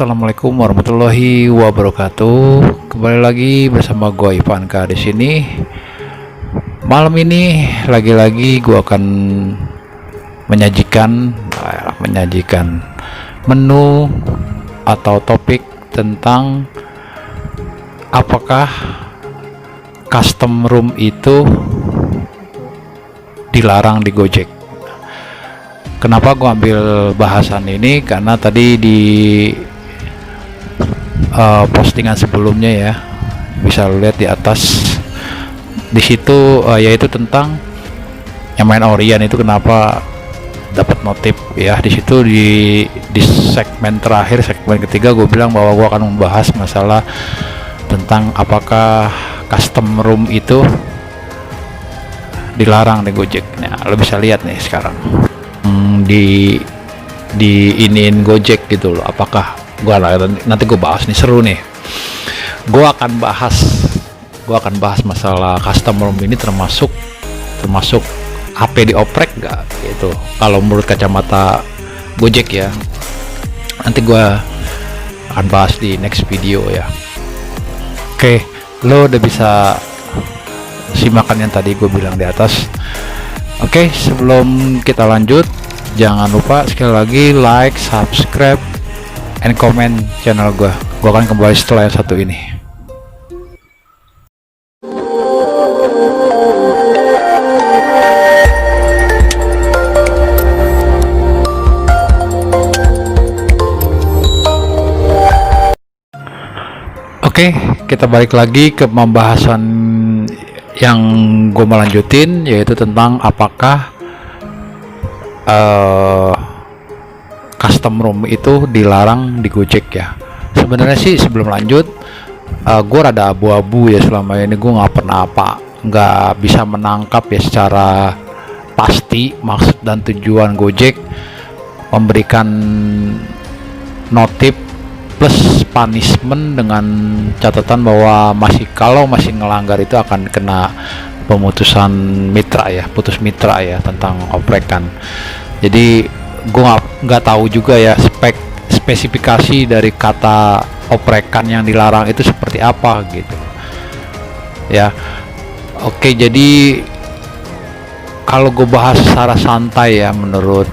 Assalamualaikum warahmatullahi wabarakatuh. Kembali lagi bersama gue Ivanka di sini. Malam ini lagi-lagi gue akan menyajikan menu atau topik tentang apakah custom room itu dilarang di Gojek. Kenapa gue ambil bahasan ini? Karena tadi di postingan sebelumnya ya, bisa lihat di atas di situ, yaitu tentang yang main Orion itu kenapa dapat notif ya. Di situ di segmen terakhir, segmen ketiga, gue bilang bahwa gue akan membahas masalah tentang apakah custom room itu dilarang di Gojek. Nah, lo bisa lihat nih sekarang di iniin Gojek gitu loh. Apakah nanti gue bahas nih, seru nih. Gue akan bahas masalah custom room ini termasuk HP dioprek nggak gitu kalau menurut kacamata Gojek ya. Nanti gue akan bahas di next video ya. Oke, lo udah bisa simakan yang tadi gue bilang di atas. Oke, sebelum kita lanjut, jangan lupa sekali lagi like, subscribe, and comment channel gue. Gue akan kembali setelah yang satu ini. Oke, kita balik lagi ke pembahasan yang gue melanjutin, yaitu tentang apakah custom room itu dilarang di Gojek ya. Sebenarnya sih sebelum lanjut, gue rada abu-abu ya selama ini. Gue nggak bisa menangkap ya secara pasti maksud dan tujuan Gojek memberikan notif plus punishment dengan catatan bahwa kalau masih ngelanggar itu akan kena pemutusan mitra ya, putus mitra ya, tentang oprekan. Jadi gue nggak tahu juga ya spesifikasi dari kata oprekan yang dilarang itu seperti apa gitu ya. Oke, jadi kalau gue bahas secara santai ya, menurut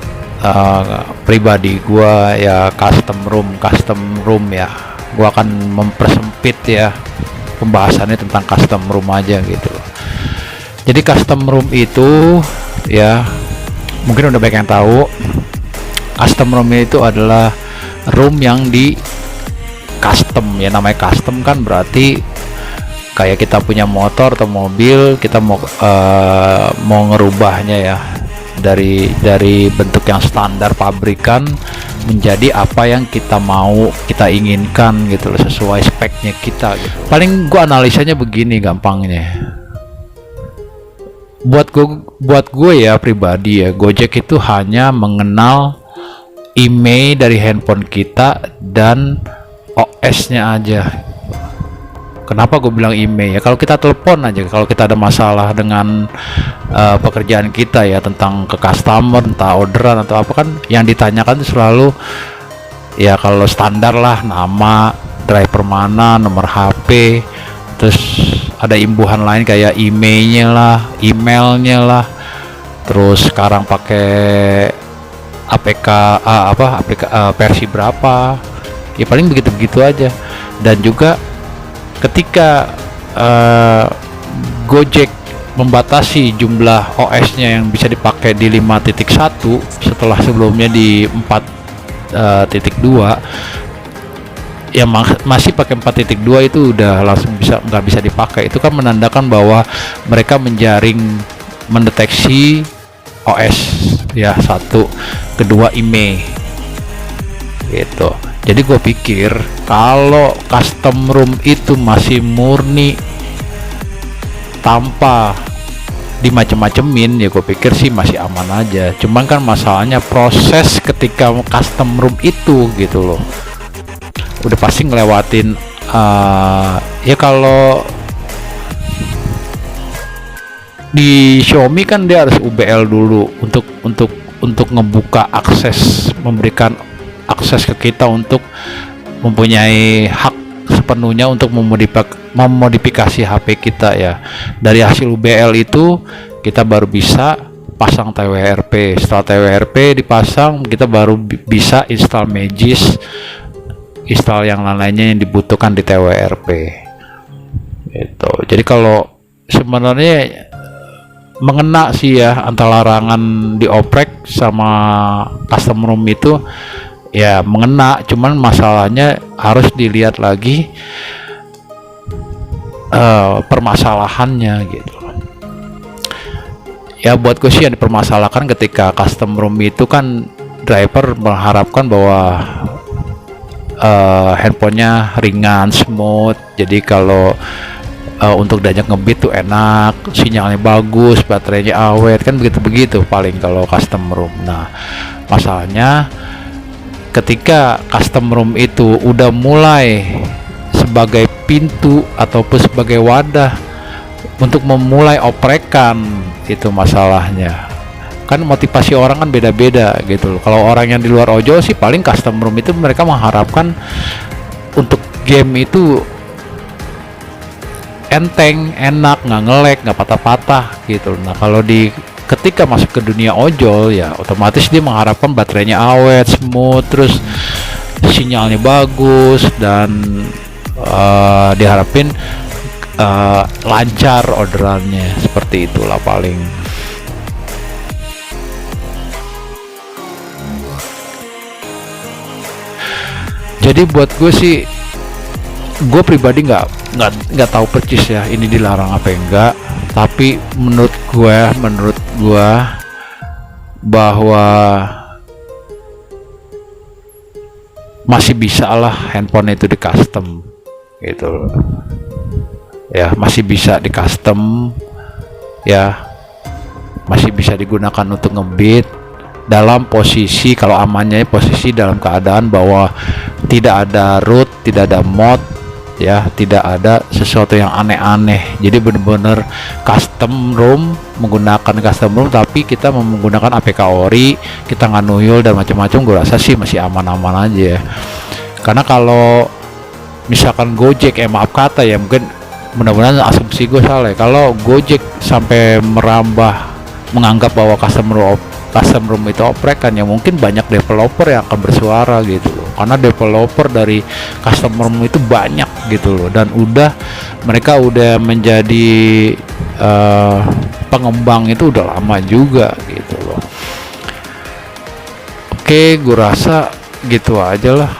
pribadi gue ya, custom room ya, gue akan mempersempit ya pembahasannya tentang custom room aja gitu. Jadi custom room itu ya, mungkin udah banyak yang tahu, custom room itu adalah room yang di custom ya. Namanya custom kan berarti kayak kita punya motor atau mobil, kita mau ngerubahnya ya, dari bentuk yang standar pabrikan menjadi apa yang kita inginkan gitu loh, sesuai speknya kita gitu. Paling gua analisanya begini gampangnya, buat gue ya pribadi ya, Gojek itu hanya mengenal IMEI dari handphone kita dan OS-nya aja. Kenapa gue bilang IMEI ya? Kalau kita telepon aja, kalau kita ada masalah dengan pekerjaan kita ya, tentang ke customer, entah orderan atau apa, kan yang ditanyakan itu selalu ya, kalau standar lah, nama, driver mana, nomor HP, terus ada imbuhan lain kayak IMEI-nya lah, emailnya lah, terus sekarang pakai APK versi berapa ya, paling begitu-begitu aja. Dan juga ketika Gojek membatasi jumlah OS-nya yang bisa dipakai di 5.1 setelah sebelumnya di 4.2 ya, masih pakai 4.2 itu udah langsung nggak bisa dipakai. Itu kan menandakan bahwa mereka mendeteksi OS ya, satu, kedua IMEI gitu. Jadi gue pikir kalau custom room itu masih murni tanpa dimacem-macemin ya, gue pikir sih masih aman aja. Cuman kan masalahnya proses ketika custom room itu gitu loh, udah pasti ngelewatin ya, kalau di Xiaomi kan dia harus UBL dulu untuk ngebuka akses, memberikan akses ke kita untuk mempunyai hak sepenuhnya untuk memodifikasi HP kita ya. Dari hasil UBL itu kita baru bisa pasang TWRP. Setelah TWRP dipasang, kita baru bisa install Magis, install yang lainnya yang dibutuhkan di TWRP. Itu. Jadi kalau sebenarnya mengena sih ya antara larangan di oprek sama custom ROM itu ya mengena, cuman masalahnya harus dilihat lagi permasalahannya gitu. Ya buat gue sih yang dipermasalahkan ketika custom ROM itu kan driver mengharapkan bahwa handphonenya ringan, smooth, jadi kalau untuk diajak ngebeat tuh enak, sinyalnya bagus, baterainya awet, kan begitu-begitu paling kalau custom ROM. Nah masalahnya ketika custom ROM itu udah mulai sebagai pintu ataupun sebagai wadah untuk memulai oprekan, itu masalahnya. Kan motivasi orang kan beda-beda gitu loh. Kalau orang yang di luar ojol sih paling custom ROM itu mereka mengharapkan untuk game itu enteng, enak, nggak nge-lag, nggak patah-patah gitu. Nah kalau ketika masuk ke dunia ojol ya otomatis dia mengharapkan baterainya awet, smooth, terus sinyalnya bagus, dan diharapin lancar orderannya, seperti itulah paling. Jadi buat gue sih, gue pribadi nggak tahu percis ya ini dilarang apa enggak, tapi menurut gue bahwa masih bisa lah handphone itu di custom gitu ya, masih bisa di custom ya, masih bisa digunakan untuk ngebeat dalam posisi, kalau amannya posisi dalam keadaan bahwa tidak ada root, tidak ada mod ya, tidak ada sesuatu yang aneh-aneh. Jadi benar-benar custom ROM, menggunakan custom ROM tapi kita menggunakan APK ori, kita nggak nuyul dan macam-macam. Gue rasa sih masih aman-aman aja ya. Karena kalau misalkan Gojek, maaf kata ya, mungkin mudah-mudahan asumsi gue salah ya, kalau Gojek sampai merambah menganggap bahwa custom ROM itu oprekan, ya mungkin banyak developer yang akan bersuara gitu loh, karena developer dari custom ROM itu banyak gitu loh, dan mereka udah menjadi pengembang itu udah lama juga gitu loh. Oke, gue rasa gitu aja lah.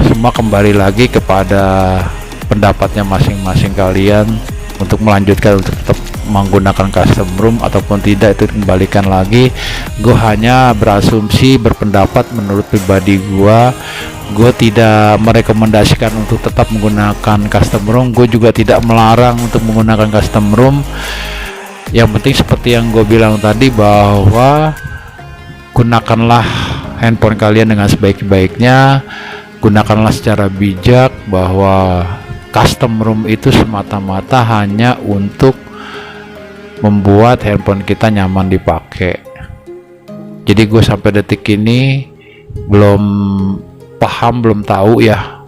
Semua kembali lagi kepada pendapatnya masing-masing kalian untuk melanjutkan untuk tetap menggunakan custom ROM ataupun tidak, itu kembalikan lagi. Gue hanya berasumsi, berpendapat menurut pribadi gue tidak merekomendasikan untuk tetap menggunakan custom ROM. Gue juga tidak melarang untuk menggunakan custom ROM. Yang penting seperti yang gue bilang tadi, bahwa gunakanlah handphone kalian dengan sebaik-baiknya, gunakanlah secara bijak, bahwa custom ROM itu semata-mata hanya untuk membuat handphone kita nyaman dipakai. Jadi gue sampai detik ini belum paham, belum tahu ya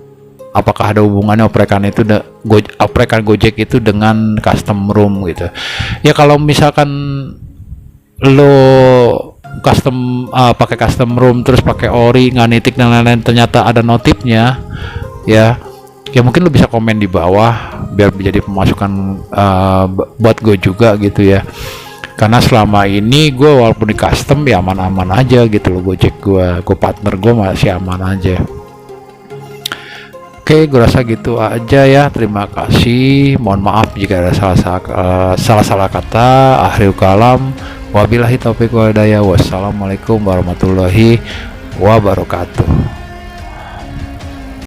apakah ada hubungannya oprekan Gojek itu dengan custom ROM gitu. Ya kalau misalkan lo custom pakai custom ROM terus pakai ori, nggak nitik dan lain-lain, ternyata ada notifnya ya mungkin lo bisa komen di bawah biar jadi pemasukan buat gue juga gitu ya. Karena selama ini gue walaupun di custom ya aman-aman aja gitu loh, Gojek gue partner gue masih aman aja. Oke, gue rasa gitu aja ya. Terima kasih, mohon maaf jika ada salah kata. Akhirul kalam, wabillahi taufiq wal hidayah. Wassalamualaikum warahmatullahi wabarakatuh.